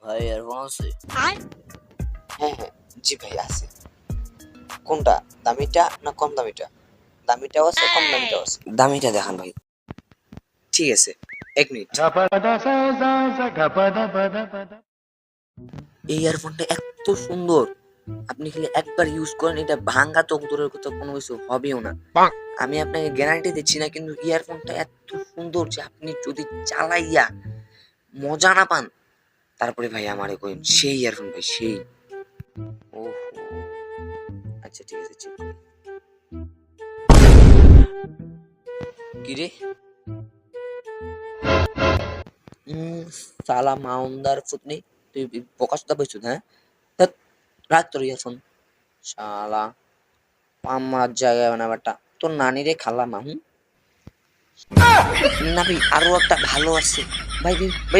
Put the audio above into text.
ভাই ইয়ারফোন আছে? হ্যাঁ হ্যাঁ, জি ভাই আছে। কোনটা, দামিটা না কম দামিটা? দামিটাও আছে, কম দামিটাও আছে। দামিটা দেখান ভাই। ঠিক আছে, 1 মিনিট। এই ইয়ারফোনটা এত সুন্দর, আপনি খালি একবার ইউজ করেন, এটা ভাঙ্গা তো দূরের কথা কোনো কিছু হবেও না। আমি আপনাকে গ্যারান্টি দিচ্ছি না, কিন্তু ইয়ারফোনটা এত সুন্দর যে আপনি যদি চালাইয়া মজা না পান, তারপরে ভাই আমারে কইন সেই ইয়ারফোন ভাই, সেই। ওহো, আচ্ছা ঠিক আছে, চেক করি। কি রে? সালা মাউন্দার ফুতনি, তুই বকাসটা বইছ? হ্যাঁ, ধ্যাৎ, রাখ তোর ইয়ারফোন। শালা আমার জায়গায় বানাবারটা তোর নানি রে খালা মাহু। না ভাই, আরো একটা ভালো আছে ভাই ভাই ভাই